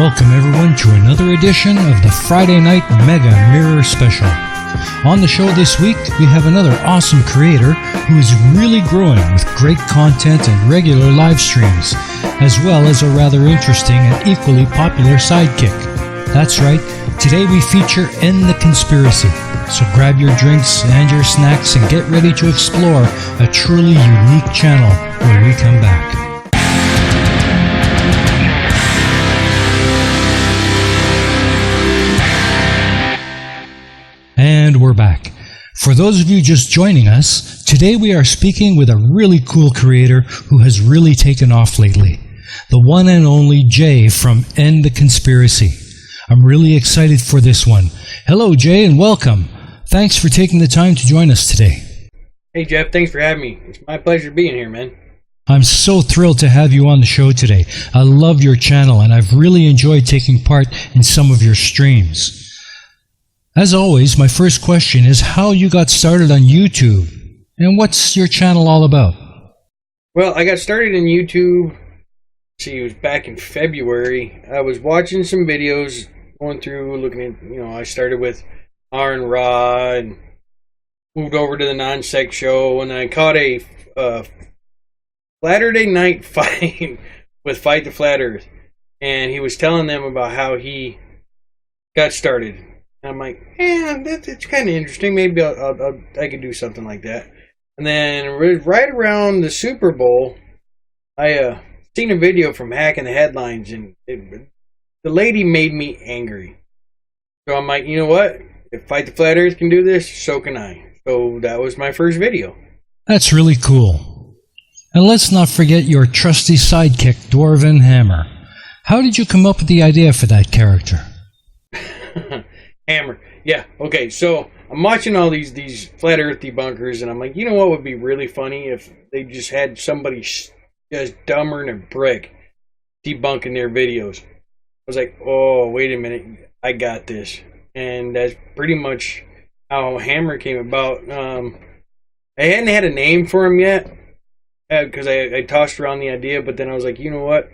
Welcome everyone to another edition of the Friday Night Mega Mirror Special. On the show this week, we have another awesome creator who is really growing with great content and regular live streams, as well as a rather interesting and equally popular sidekick. That's right, today we feature End the Conspiracy. So grab your drinks and your snacks and get ready to explore a truly unique channel when we come back. And we're back. For those of you just joining us, today we are speaking with a really cool creator who has really taken off lately. The one and only Jay from End the Conspiracy. I'm really excited for this one. Hello Jay and welcome. Thanks for taking the time to join us today. Hey Jeff, thanks for having me. It's my pleasure being here, man. I'm so thrilled to have you on the show today. I love your channel and I've really enjoyed taking part in some of your streams. As always, my first question is how you got started on YouTube and what's your channel all about? Well, I got started in YouTube, it was back in February. I was watching some videos, going through, looking at, I started with R and Raw and moved over to the non-sec show, and I caught a Saturday night fight with Fight the Flat Earth, and he was telling them about how he got started. I'm like, it's kind of interesting. Maybe I could do something like that. And then right around the Super Bowl, I seen a video from Hacking the Headlines, and the lady made me angry. So I'm like, you know what? If Fight the Flat Earth can do this, so can I. So that was my first video. That's really cool. And let's not forget your trusty sidekick, Dwarven Hammer. How did you come up with the idea for that character? Hammer. Yeah, okay, so I'm watching all these flat earth debunkers, and I'm like, you know what would be really funny if they just had somebody just dumber than a brick debunking their videos. I was like, oh, wait a minute, I got this. And that's pretty much how Hammer came about. I hadn't had a name for him yet, because I tossed around the idea, but then I was like, you know what,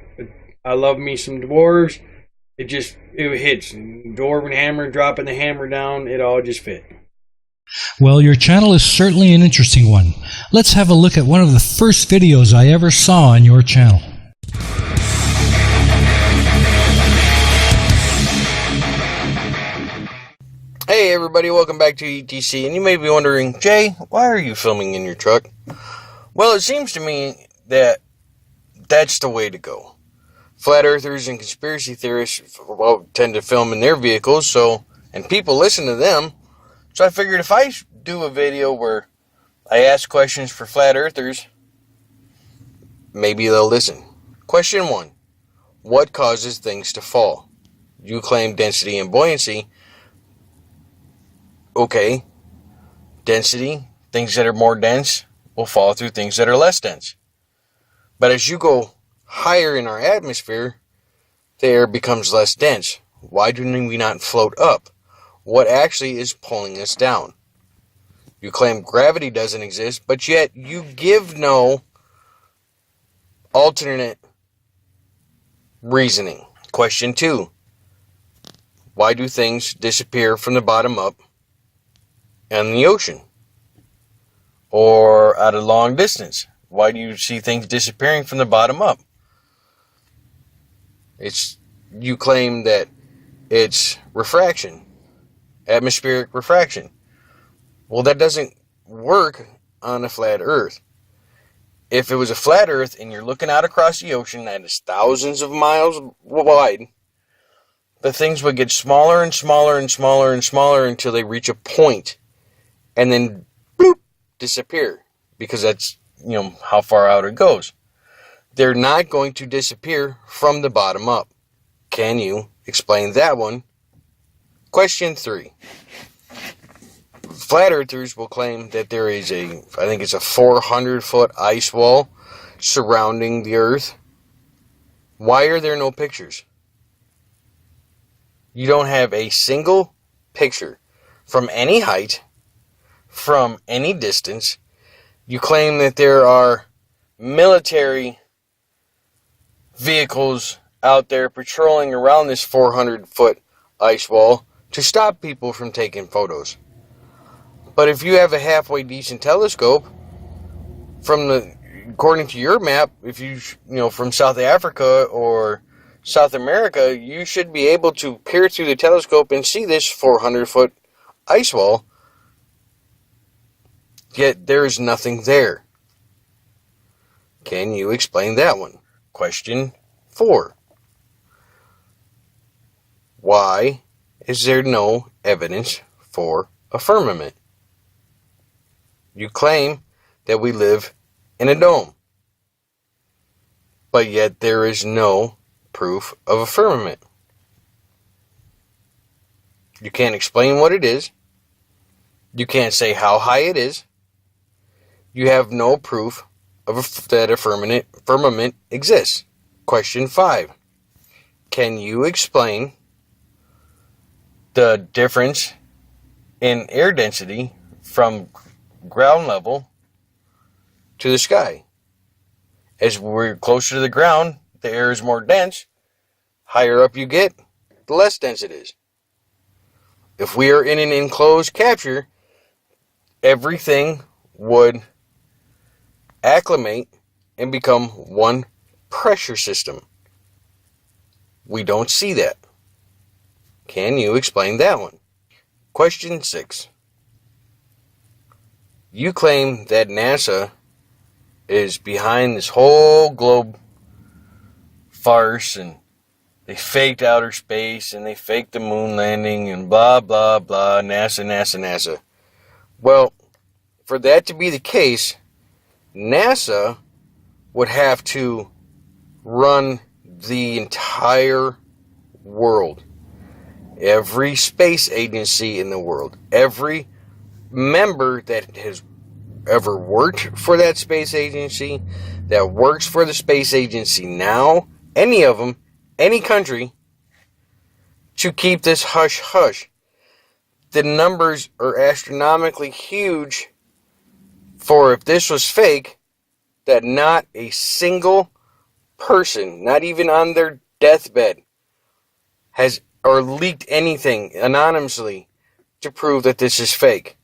I love me some dwarves. It hits. Dwarven Hammer, dropping the hammer down, it all just fit. Well, your channel is certainly an interesting one. Let's have a look at one of the first videos I ever saw on your channel. Hey everybody, welcome back to ETC, and you may be wondering, Jay, why are you filming in your truck? Well, it seems to me that that's the way to go. Flat earthers and conspiracy theorists tend to film in their vehicles, and people listen to them. So I figured if I do a video where I ask questions for flat earthers, maybe they'll listen. Question 1. What causes things to fall? You claim density and buoyancy. Okay. Density, things that are more dense will fall through things that are less dense. But as you go higher in our atmosphere, the air becomes less dense. Why do we not float up? What actually is pulling us down? You claim gravity doesn't exist, but yet you give no alternate reasoning. Question 2. Why do things disappear from the bottom up in the ocean? Or at a long distance? Why do you see things disappearing from the bottom up? You claim that it's refraction, atmospheric refraction. Well, that doesn't work on a flat earth. If it was a flat earth and you're looking out across the ocean that is thousands of miles wide, the things would get smaller and smaller and smaller and smaller until they reach a point and then bloop, disappear, because that's how far out it goes. They're not going to disappear from the bottom up. Can you explain that one? Question 3. Flat earthers will claim that there is I think it's a 400-foot ice wall surrounding the earth. Why are there no pictures? You don't have a single picture from any height, from any distance. You claim that there are military vehicles out there patrolling around this 400-foot ice wall to stop people from taking photos. But if you have a halfway decent telescope, according to your map, if you from South Africa or South America, you should be able to peer through the telescope and see this 400-foot ice wall. Yet there is nothing there. Can you explain that one? Question 4. Why is there no evidence for a firmament? You claim that we live in a dome, but yet there is no proof of a firmament. You can't explain what it is. You can't say how high it is. You have no proof that a firmament exists. Question 5. Can you explain the difference in air density from ground level to the sky? As we're closer to the ground, the air is more dense. Higher up you get, the less dense it is. If we are in an enclosed capture, everything would acclimate and become one pressure system. We don't see that. Can you explain that one? Question 6. You claim that NASA is behind this whole globe farce, and they faked outer space and they faked the moon landing and blah blah blah, NASA. Well, for that to be the case, NASA would have to run the entire world. Every space agency in the world, every member that has ever worked for that space agency, that works for the space agency now, any of them, any country, to keep this hush-hush. The numbers are astronomically huge for if this was fake, that not a single person, not even on their deathbed, has or leaked anything anonymously to prove that this is fake.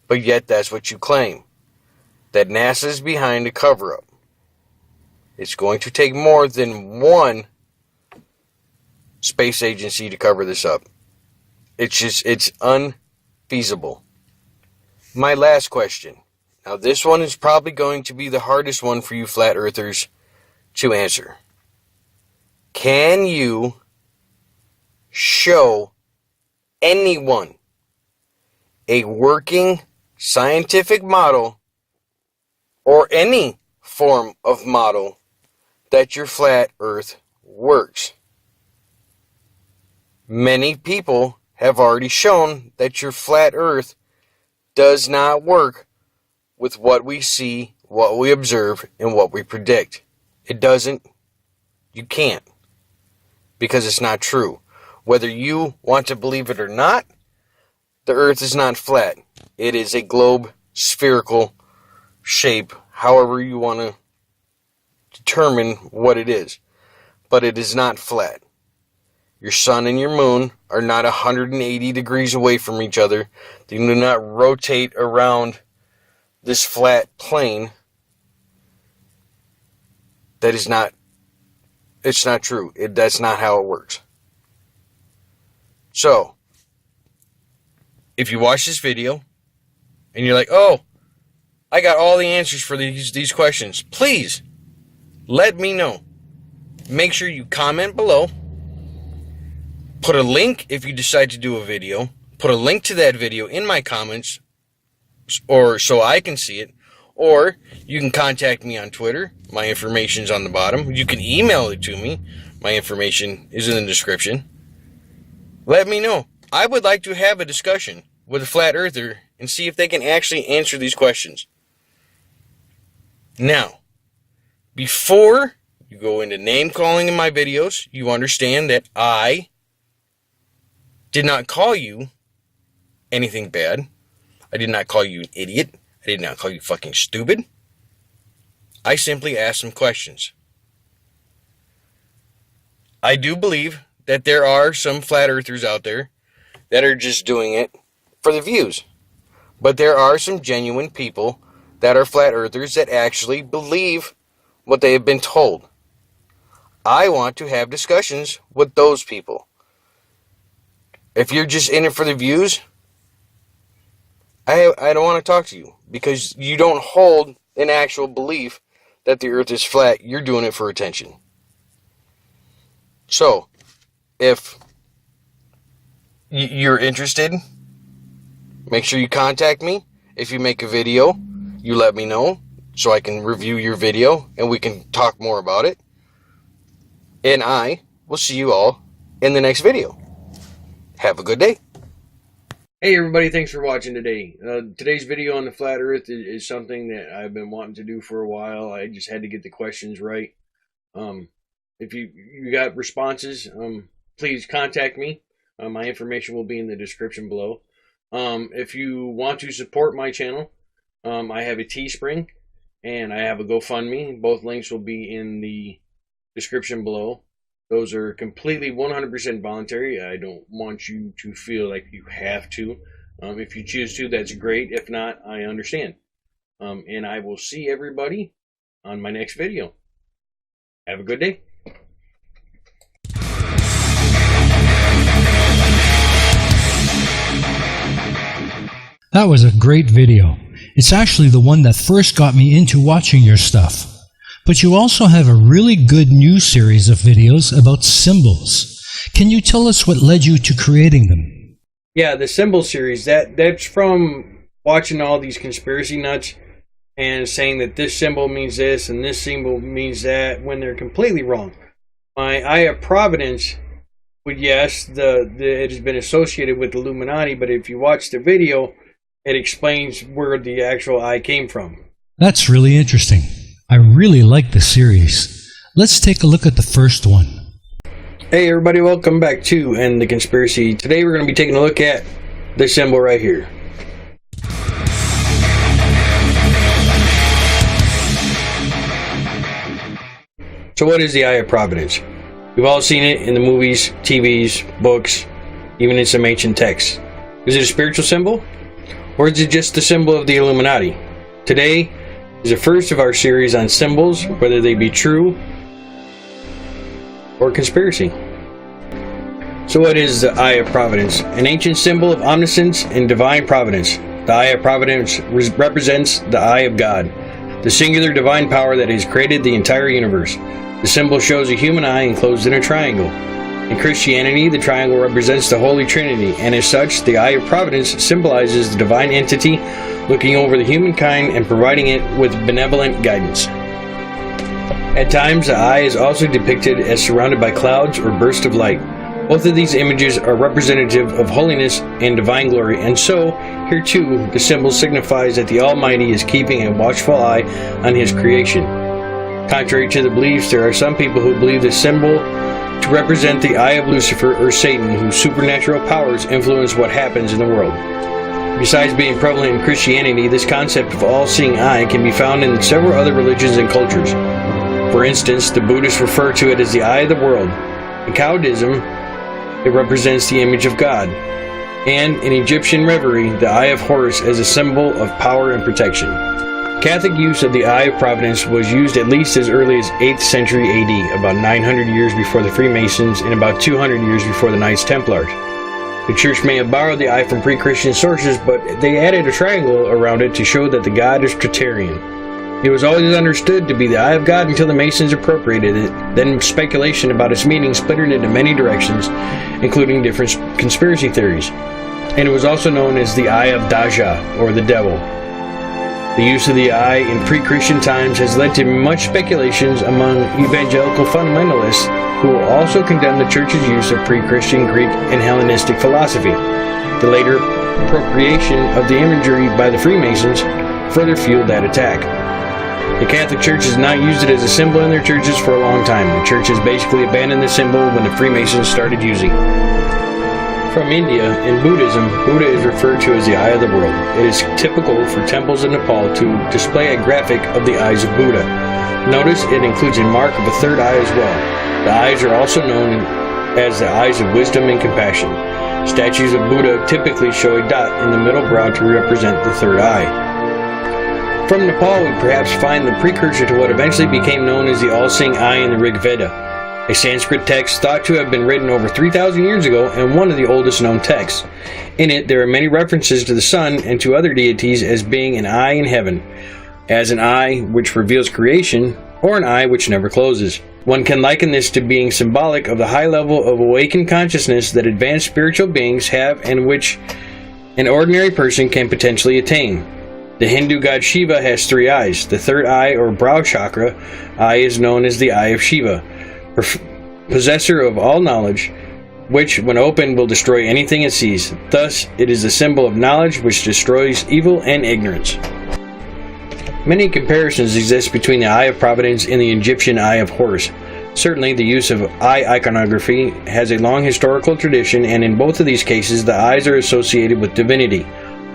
But yet that's what you claim. That NASA is behind a cover-up. It's going to take more than one space agency to cover this up. It's unfeasible. My last question. Now this one is probably going to be the hardest one for you flat earthers to answer. Can you show anyone a working scientific model or any form of model that your flat earth works? Many people have already shown that your flat earth does not work with what we see, what we observe, and what we predict. It doesn't. You can't. Because it's not true. Whether you want to believe it or not, the earth is not flat. It is a globe, spherical shape, however you want to determine what it is. But it is not flat. Your sun and your moon are not 180 degrees away from each other. They do not rotate around this flat plane. That is not, it's not true. That's not how it works. So, if you watch this video and you're like, oh, I got all the answers for these questions, please let me know. Make sure you comment below. Put a link if you decide to do a video. Put a link to that video in my comments, or so I can see it. Or you can contact me on Twitter. My information's on the bottom. You can email it to me. My information is in the description. Let me know. I would like to have a discussion with a flat earther and see if they can actually answer these questions. Now, before you go into name calling in my videos, you understand that I did not call you anything bad. I did not call you an idiot. I did not call you fucking stupid. I simply asked some questions. I do believe that there are some flat earthers out there that are just doing it for the views. But there are some genuine people that are flat earthers that actually believe what they have been told. I want to have discussions with those people. If you're just in it for the views, I don't want to talk to you because you don't hold an actual belief that the earth is flat. You're doing it for attention. So, if you're interested, make sure you contact me. If you make a video, you let me know so I can review your video and we can talk more about it. And I will see you all in the next video. Have a good day. Hey everybody, thanks for watching today. Today's video on the flat earth is something that I've been wanting to do for a while. I just had to get the questions right. If you got responses, please contact me. My information will be in the description below. If you want to support my channel, I have a Teespring and I have a GoFundMe. Both links will be in the description below. Those are completely 100% voluntary. I don't want you to feel like you have to. If you choose to, that's great. If not, I understand. And I will see everybody on my next video. Have a good day. That was a great video. It's actually the one that first got me into watching your stuff. But you also have a really good new series of videos about symbols. Can you tell us what led you to creating them? Yeah, the symbol series, that's from watching all these conspiracy nuts and saying that this symbol means this and this symbol means that when they're completely wrong. My Eye of Providence, yes, it has been associated with the Illuminati, but if you watch the video, it explains where the actual eye came from. That's really interesting. I really like the series. Let's take a look at the first one. Hey everybody, welcome back to End the Conspiracy. Today we're going to be taking a look at the symbol right here. So what is the Eye of Providence? We've all seen it in the movies, TVs, books, even in some ancient texts. Is it a spiritual symbol? Or is it just the symbol of the Illuminati? Today is the first of our series on symbols, whether they be true or conspiracy. So what is the Eye of Providence? An ancient symbol of omniscience and divine providence. The Eye of Providence represents the eye of God, the singular divine power that has created the entire universe. The symbol shows a human eye enclosed in a triangle. In Christianity, the triangle represents the Holy Trinity, and as such, the Eye of Providence symbolizes the divine entity looking over the humankind and providing it with benevolent guidance. At times, the eye is also depicted as surrounded by clouds or bursts of light. Both of these images are representative of holiness and divine glory, and so, here too, the symbol signifies that the Almighty is keeping a watchful eye on His creation. Contrary to the beliefs, there are some people who believe the symbol to represent the eye of Lucifer or Satan, whose supernatural powers influence what happens in the world. Besides being prevalent in Christianity, this concept of all-seeing eye can be found in several other religions and cultures. For instance, the Buddhists refer to it as the eye of the world. In Taoism, it represents the image of God. And in Egyptian reverie, the Eye of Horus as a symbol of power and protection. Catholic use of the Eye of Providence was used at least as early as 8th century AD, about 900 years before the Freemasons and about 200 years before the Knights Templars. The church may have borrowed the eye from pre-Christian sources, but they added a triangle around it to show that the god is Tritarian. It was always understood to be the eye of God until the Masons appropriated it. Then speculation about its meaning split into many directions, including different conspiracy theories. And it was also known as the Eye of Daja, or the devil. The use of the eye in pre-Christian times has led to much speculations among evangelical fundamentalists who will also condemn the church's use of pre-Christian Greek and Hellenistic philosophy. The later appropriation of the imagery by the Freemasons further fueled that attack. The Catholic Church has not used it as a symbol in their churches for a long time. The Church has basically abandoned the symbol when the Freemasons started using it. From India, in Buddhism, Buddha is referred to as the eye of the world. It is typical for temples in Nepal to display a graphic of the eyes of Buddha. Notice it includes a mark of a third eye as well. The eyes are also known as the eyes of wisdom and compassion. Statues of Buddha typically show a dot in the middle brow to represent the third eye. From Nepal, we perhaps find the precursor to what eventually became known as the all-seeing eye in the Rig Veda, a Sanskrit text thought to have been written over 3,000 years ago and one of the oldest known texts. In it, there are many references to the sun and to other deities as being an eye in heaven, as an eye which reveals creation, or an eye which never closes. One can liken this to being symbolic of the high level of awakened consciousness that advanced spiritual beings have and which an ordinary person can potentially attain. The Hindu god Shiva has three eyes. The third eye, or brow chakra eye, is known as the eye of Shiva, possessor of all knowledge, which, when opened, will destroy anything it sees. Thus, it is a symbol of knowledge which destroys evil and ignorance. Many comparisons exist between the Eye of Providence and the Egyptian Eye of Horus. Certainly, the use of eye iconography has a long historical tradition, and in both of these cases, the eyes are associated with divinity.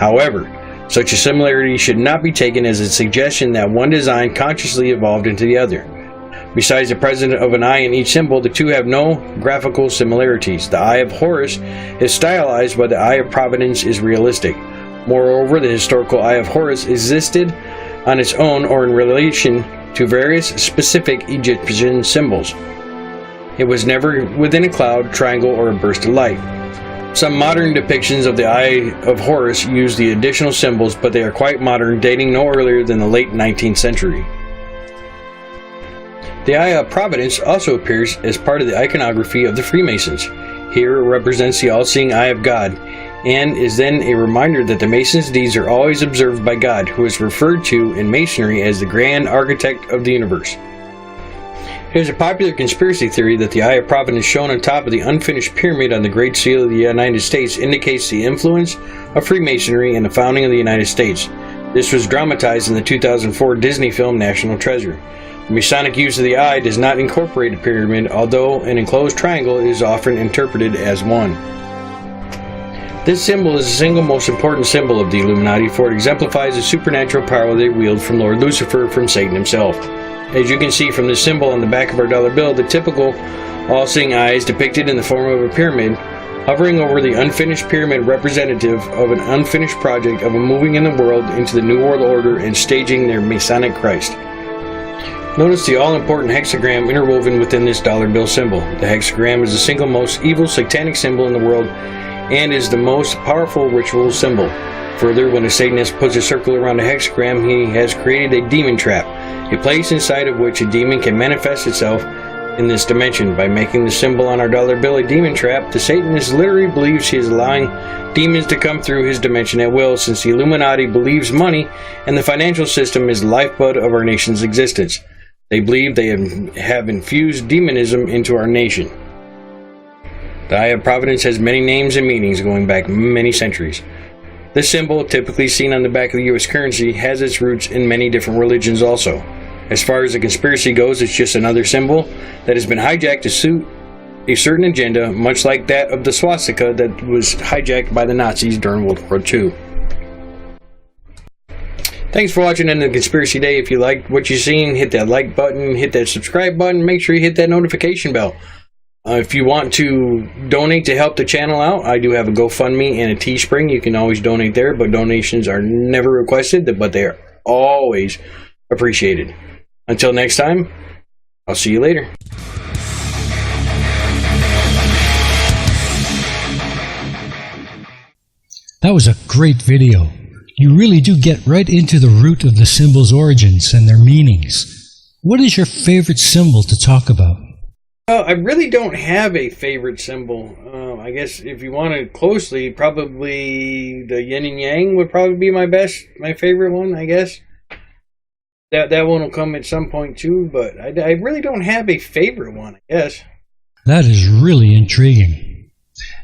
However, such a similarity should not be taken as a suggestion that one design consciously evolved into the other. Besides the presence of an eye in each symbol, the two have no graphical similarities. The Eye of Horus is stylized, while the Eye of Providence is realistic. Moreover, the historical Eye of Horus existed on its own or in relation to various specific Egyptian symbols. It was never within a cloud, triangle, or a burst of light. Some modern depictions of the Eye of Horus use the additional symbols, but they are quite modern, dating no earlier than the late 19th century. The Eye of Providence also appears as part of the iconography of the Freemasons. Here it represents the all-seeing eye of God, and is then a reminder that the Masons' deeds are always observed by God, who is referred to in Masonry as the grand architect of the universe. It is a popular conspiracy theory that the Eye of Providence shown on top of the unfinished pyramid on the Great Seal of the United States indicates the influence of Freemasonry in the founding of the United States. This was dramatized in the 2004 Disney film National Treasure. The Masonic use of the eye does not incorporate a pyramid, although an enclosed triangle is often interpreted as one. This symbol is the single most important symbol of the Illuminati, for it exemplifies the supernatural power they wield from Lord Lucifer, from Satan himself. As you can see from the symbol on the back of our dollar bill, the typical all-seeing eye is depicted in the form of a pyramid, hovering over the unfinished pyramid, representative of an unfinished project of a moving in the world into the New World Order and staging their Masonic Christ. Notice the all-important hexagram interwoven within this dollar bill symbol. The hexagram is the single most evil satanic symbol in the world and is the most powerful ritual symbol. Further, when a Satanist puts a circle around a hexagram, he has created a demon trap, a place inside of which a demon can manifest itself in this dimension. By making the symbol on our dollar bill a demon trap, the Satanist literally believes he is allowing demons to come through his dimension at will, since the Illuminati believes money and the financial system is the lifeblood of our nation's existence. They believe they have infused demonism into our nation. The Eye of Providence has many names and meanings going back many centuries. This symbol, typically seen on the back of the U.S. currency, has its roots in many different religions also. As far as the conspiracy goes, it's just another symbol that has been hijacked to suit a certain agenda, much like that of the swastika that was hijacked by the Nazis during World War II. Thanks for watching End of the Conspiracy Day. If you liked what you've seen, hit that like button, hit that subscribe button, make sure you hit that notification bell. If you want to donate to help the channel out, I do have a GoFundMe and a Teespring. You can always donate there, but donations are never requested, but they are always appreciated. Until next time, I'll see you later. That was a great video. You really do get right into the root of the symbol's origins and their meanings. What is your favorite symbol to talk about? Well, I really don't have a favorite symbol. I guess if you want it closely, probably the yin and yang would probably be my favorite one, I guess. That one will come at some point too, but I really don't have a favorite one, I guess. That is really intriguing.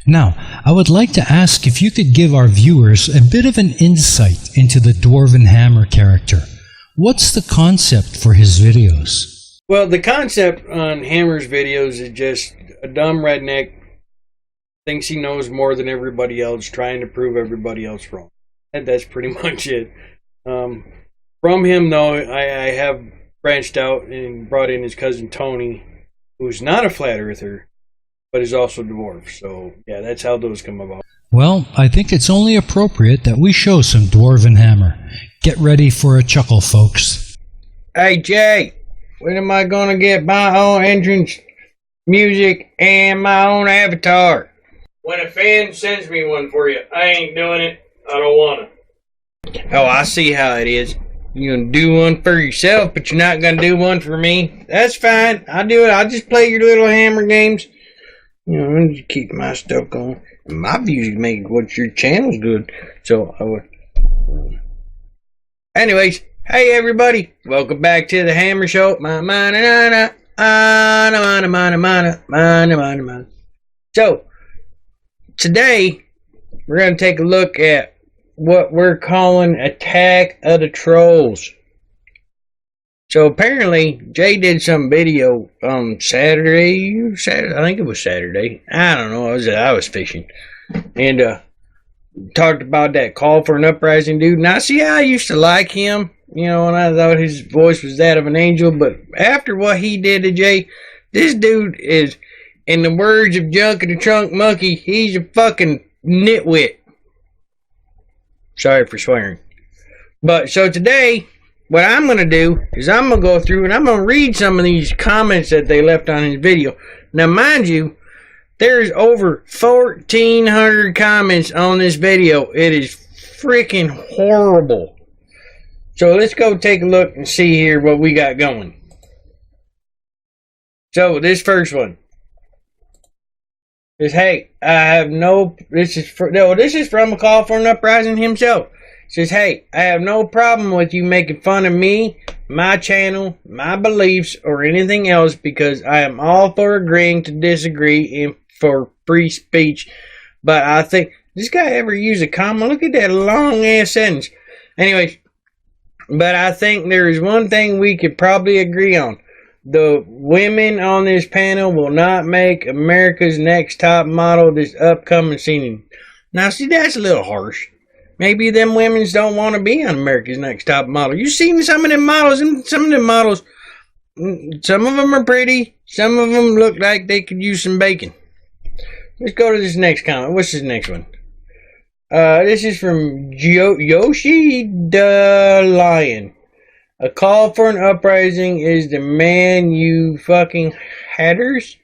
Now, I would like to ask if you could give our viewers a bit of an insight into the Dwarven Hammer character. What's the concept for his videos? Well, the concept on Hammer's videos is just a dumb redneck thinks he knows more than everybody else, trying to prove everybody else wrong. And that's pretty much it. From him, though, I have branched out and brought in his cousin Tony, who's not a flat earther, but is also dwarf. So, yeah, that's how those come about. Well, I think it's only appropriate that we show some Dwarven Hammer. Get ready for a chuckle, folks. Hey, Jay, when am I going to get my own entrance music and my own avatar? When a fan sends me one for you. I ain't doing it. I don't want to. Oh, I see how it is. You're going to do one for yourself, but you're not going to do one for me. That's fine. I'll do it. I'll just play your little hammer games. You know, and just keep my stuff going. My views make what your channel's good. So, I would. Anyways, hey everybody. Welcome back to the Hammer Show. So, today, we're going to take a look at what we're calling Attack of the Trolls. So apparently, Jay did some video Saturday. I think it was Saturday. I don't know. I was fishing, and talked about that call for an uprising dude. Now, see, I used to like him, you know, and I thought his voice was that of an angel. But after what he did to Jay, this dude is, in the words of Junk in the Trunk Monkey, he's a fucking nitwit. Sorry for swearing. But so today, what I'm going to do is I'm going to go through and I'm going to read some of these comments that they left on his video. Now, mind you, there's over 1,400 comments on this video. It is freaking horrible. So let's go take a look and see here what we got going. So this first one is, hey, I have no, this is from a call for an uprising himself. Says, hey, I have no problem with you making fun of me, my channel, my beliefs, or anything else, because I am all for agreeing to disagree and for free speech. But I think, this guy ever use a comma? Look at that long ass sentence. Anyways, but I think there is one thing we could probably agree on. The women on this panel will not make America's Next Top Model this upcoming season. Now, see, that's a little harsh. Maybe them women's don't want to be on America's Next Top Model. You seen some of them models, and some of them models, some of them are pretty, some of them look like they could use some bacon. Let's go to this next comment. What's this next one? This is from Yoshi the Lion. A call for an uprising is the man you fucking hatters?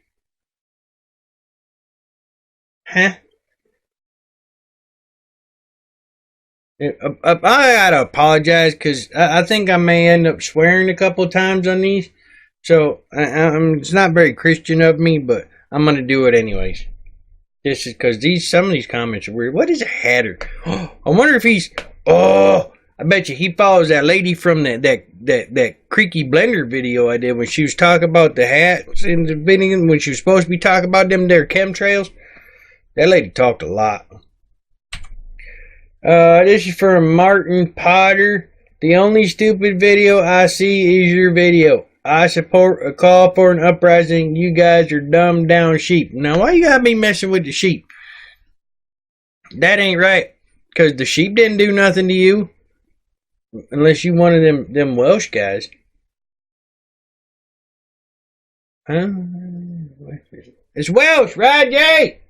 Huh? I gotta apologize because I think I may end up swearing a couple of times on these. So it's not very Christian of me, but I'm gonna do it anyways. This is because some of these comments are weird. What is a hatter? Oh, I wonder if he's. Oh, I bet you he follows that lady from that Creaky Blender video I did when she was talking about the hats in the video when she was supposed to be talking about them there chemtrails. That lady talked a lot. This is from Martin Potter. The only stupid video I see is your video. I support a call for an uprising. You guys are dumbed down sheep. Now, why you gotta be messing with the sheep? That ain't right. Because the sheep didn't do nothing to you. Unless you one of them Welsh guys. Huh? It's Welsh, right, Jay?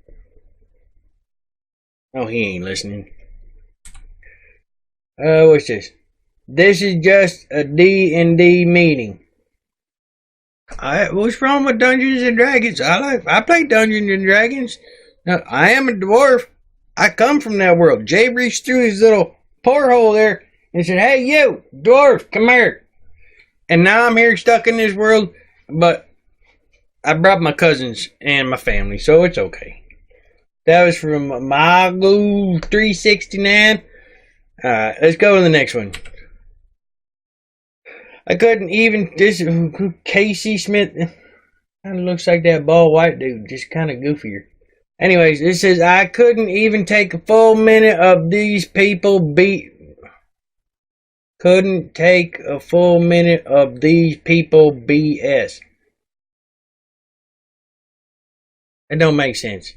Oh, he ain't listening. What's this? This is just a D&D meeting. What's wrong with Dungeons and Dragons? I play Dungeons and Dragons. Now, I am a dwarf. I come from that world. Jay reached through his little porthole there and said, hey, you, dwarf, come here. And now I'm here stuck in this world, but I brought my cousins and my family, so it's okay. That was from Magu369. Let's go to the next one. I couldn't even, this Casey Smith, kind of looks like that bald white dude, just kind of goofier. Anyways, it says, I couldn't even take a full minute of these people couldn't take a full minute of these people BS. That don't make sense.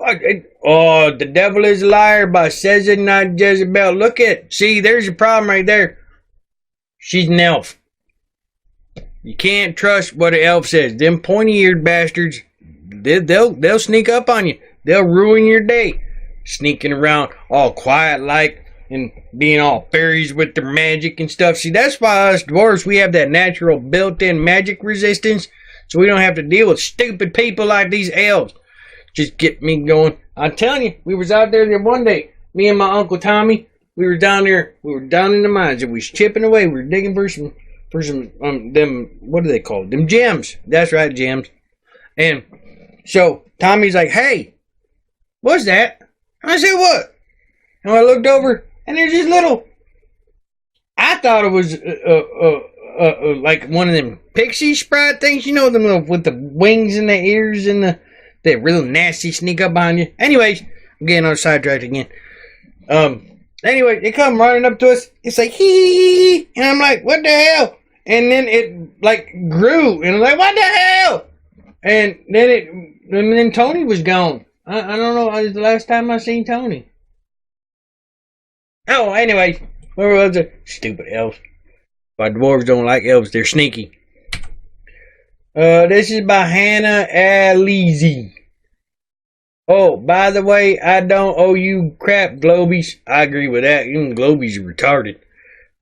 Oh, The Devil is a Liar by Cesar, not Jezebel. Look at, see, there's your problem right there. She's an elf. You can't trust what an elf says. Them pointy-eared bastards, they'll sneak up on you. They'll ruin your day. Sneaking around all quiet like and being all fairies with their magic and stuff. See, that's why us dwarves, we have that natural built-in magic resistance, so we don't have to deal with stupid people like these elves. Just get me going. I'm telling you, we was out there one day, me and my Uncle Tommy, we were down there, we were down in the mines, and we was chipping away, we were digging for some them, what do they call it? Them gems. That's right, gems. And so Tommy's like, hey, what's that? I said, what? And I looked over, and there's this little, I thought it was like one of them pixie sprite things, you know, them little, with the wings and the ears and the real nasty sneak up on you. Anyways, I'm getting on sidetracked again. Anyway, they come running up to us. It's like, hee, and I'm like, what the hell? And then it like grew, and I'm like, what the hell? And then Tony was gone. I don't know. It was the last time I seen Tony. Oh, anyway, where was it? Stupid elves. Why dwarves don't like elves? They're sneaky. This is by Hannah Alizi. Oh, by the way, I don't owe you crap, Globies. I agree with that. Even Globies are retarded.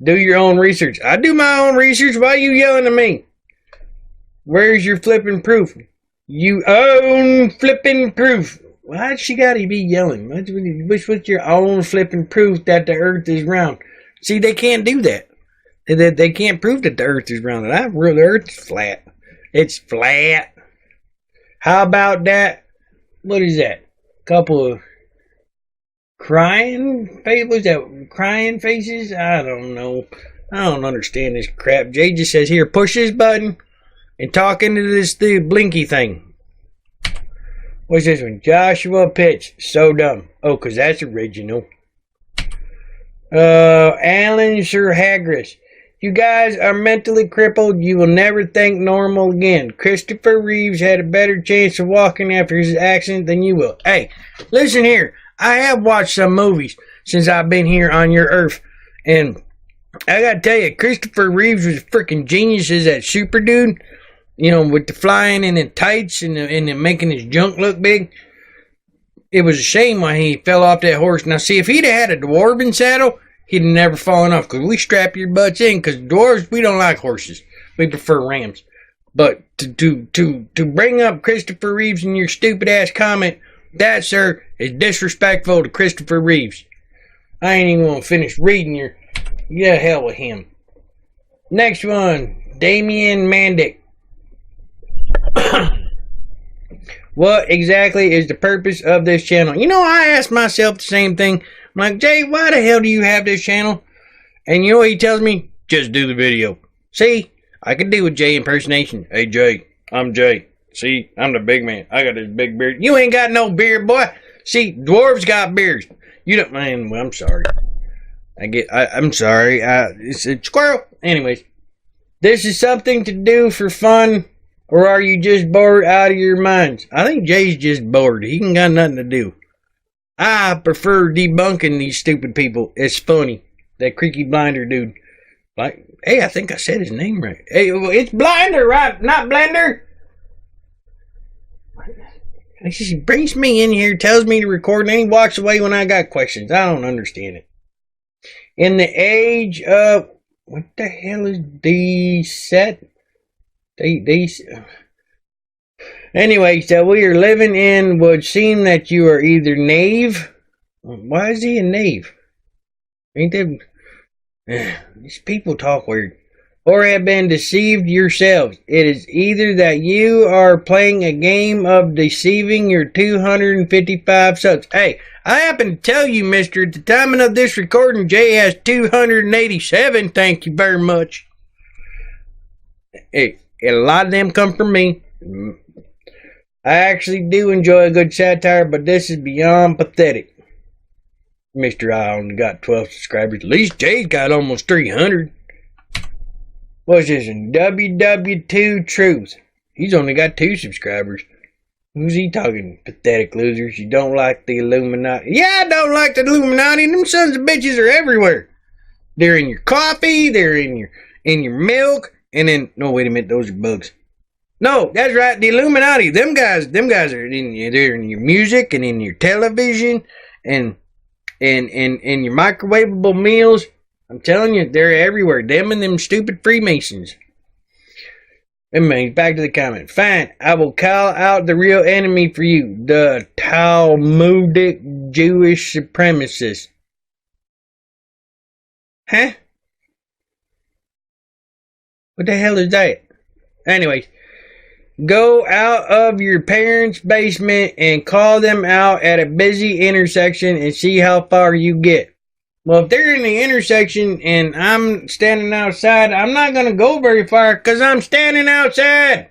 Do your own research. I do my own research. Why are you yelling at me? Where's your flipping proof? You own flipping proof. Why'd she gotta be yelling? What's your own flipping proof that the earth is round? See, they can't do that. They can't prove that the earth is round. The earth is flat. It's flat. How about that? What is that? Couple of crying faces? What's that? Crying faces? I don't know. I don't understand this crap. Jay just says, here, push this button and talk into this blinky thing. What's this one? Joshua Pitts. So dumb. Oh, because that's original. Alan Sir Hagris. You guys are mentally crippled. You will never think normal again. Christopher Reeves had a better chance of walking after his accident than you will. Hey, listen here. I have watched some movies since I've been here on your earth. And I gotta tell you, Christopher Reeves was a freaking genius as that super dude. You know, with the flying and the tights and the making his junk look big. It was a shame why he fell off that horse. Now, see, if he'd have had a dwarven saddle, he'd never fallen off, because we strap your butts in, because dwarves, we don't like horses. We prefer rams. But to bring up Christopher Reeves in your stupid ass comment, that, sir, is disrespectful to Christopher Reeves. I ain't even gonna finish reading your, yeah, hell with him. Next one, Damien Mandic. What exactly is the purpose of this channel? You know, I asked myself the same thing. I'm like, Jay, why the hell do you have this channel? And you know what he tells me? Just do the video. See, I can do a Jay impersonation. Hey, Jay, I'm Jay. See, I'm the big man. I got this big beard. You ain't got no beard, boy. See, dwarves got beards. You don't, man, well, I'm sorry. I'm sorry. It's a squirrel. Anyways, this is something to do for fun, or are you just bored out of your minds? I think Jay's just bored. He ain't got nothing to do. I prefer debunking these stupid people. It's funny. That creaky blinder dude. Like, hey, I think I said his name right. Hey, well, it's Blinder, right? Not Blender. He brings me in here, tells me to record, and then he walks away when I got questions. I don't understand it. In the age of, what the hell is the set? Anyway, so we are living in would seem that you are either knave. Why is he a knave? Ain't that, these people talk weird. Or have been deceived yourselves. It is either that you are playing a game of deceiving your 255 subs. Hey, I happen to tell you, mister, at the time of this recording, Jay has 287. Thank you very much. Hey, a lot of them come from me. I actually do enjoy a good satire, but this is beyond pathetic. Mr. I only got 12 subscribers. At least Jay's got almost 300. What's this? WW2 Truth. He's only got 2 subscribers. Who's he talking? Pathetic losers. You don't like the Illuminati. Yeah, I don't like the Illuminati. Them sons of bitches are everywhere. They're in your coffee. They're in in your milk, and then, no, wait a minute, those are bugs. No, that's right, the Illuminati. Them guys are they're in your music and in your television and your microwavable meals. I'm telling you, they're everywhere. Them and them stupid Freemasons. Anyways, back to the comment. Fine, I will call out the real enemy for you, the Talmudic Jewish supremacists. Huh? What the hell is that? Anyways, go out of your parents' basement and call them out at a busy intersection and see how far you get. Well, if they're in the intersection and I'm standing outside, I'm not going to go very far because I'm standing outside.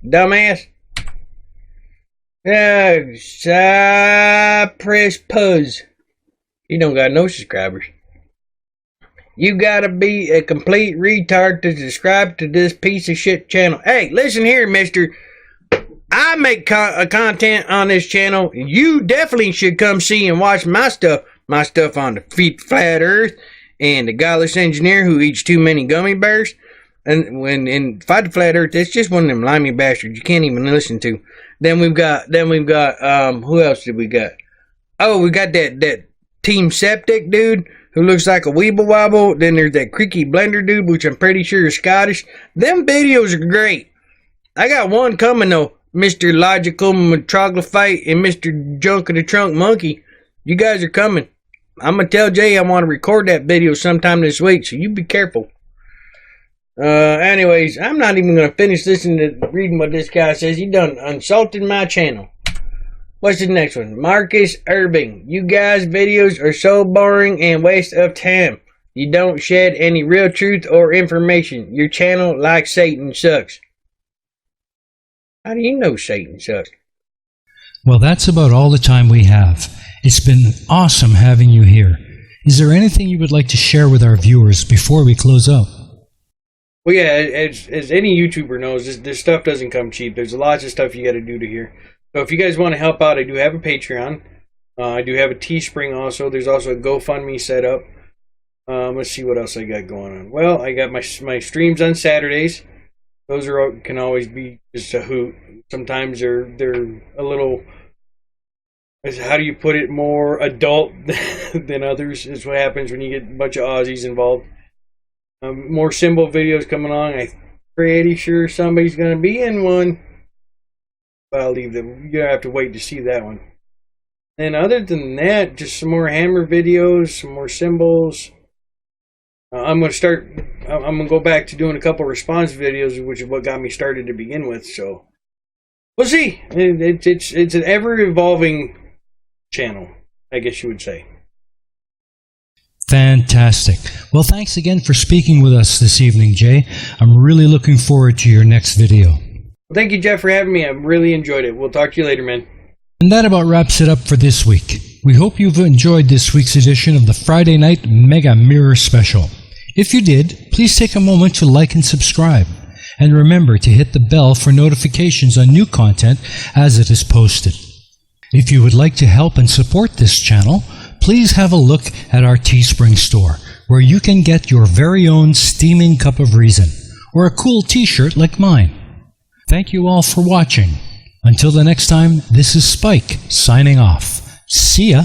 Dumbass. Cypress Puzz. You don't got no subscribers. You gotta be a complete retard to subscribe to this piece of shit channel. Hey, listen here, mister. I make content on this channel. You definitely should come see and watch my stuff. My stuff on the flat earth and the godless engineer who eats too many gummy bears. And Fight the Flat Earth, it's just one of them limey bastards you can't even listen to. Then we've got who else did we got? Oh, we got that Team Septic dude who looks like a weeble wobble. Then there's that creaky blender dude, which I'm pretty sure is Scottish. Them videos are great. I got one coming though, Mr. Logical Metroglyphite and Mr. Junk of the Trunk Monkey. You guys are coming. I'm gonna tell Jay I want to record that video sometime this week, so you be careful. Anyways, I'm not even gonna finish reading what this guy says. He done insulted my channel. What's the next one? Marcus Irving. You guys' videos are so boring and waste of time. You don't shed any real truth or information. Your channel, like Satan, sucks. How do you know Satan sucks? Well, that's about all the time we have. It's been awesome having you here. Is there anything you would like to share with our viewers before we close out? Well, yeah, as any YouTuber knows, this stuff doesn't come cheap. There's lots of stuff you got to do to here. So if you guys want to help out, I do have a Patreon. I do have a Teespring also. There's also a GoFundMe set up. Let's see what else I got going on. Well, I got my streams on Saturdays. Those can always be just a hoot. Sometimes they're a little, how do you put it, more adult than others. Is what happens when you get a bunch of Aussies involved. More symbol videos coming along. I'm pretty sure somebody's going to be in one. But I'll leave them. You have to wait to see that one. And other than that, just some more hammer videos, some more symbols. I'm going to go back to doing a couple response videos, which is what got me started to begin with. So we'll see. It's an ever-evolving channel, I guess you would say. Fantastic. Well, thanks again for speaking with us this evening, Jay. I'm really looking forward to your next video. Well, thank you, Jeff, for having me. I really enjoyed it. We'll talk to you later, man. And that about wraps it up for this week. We hope you've enjoyed this week's edition of the Friday Night Mega Mirror Special. If you did, please take a moment to like and subscribe. And remember to hit the bell for notifications on new content as it is posted. If you would like to help and support this channel, please have a look at our Teespring store, where you can get your very own steaming cup of reason, or a cool t-shirt like mine. Thank you all for watching. Until the next time, this is Spike, signing off. See ya!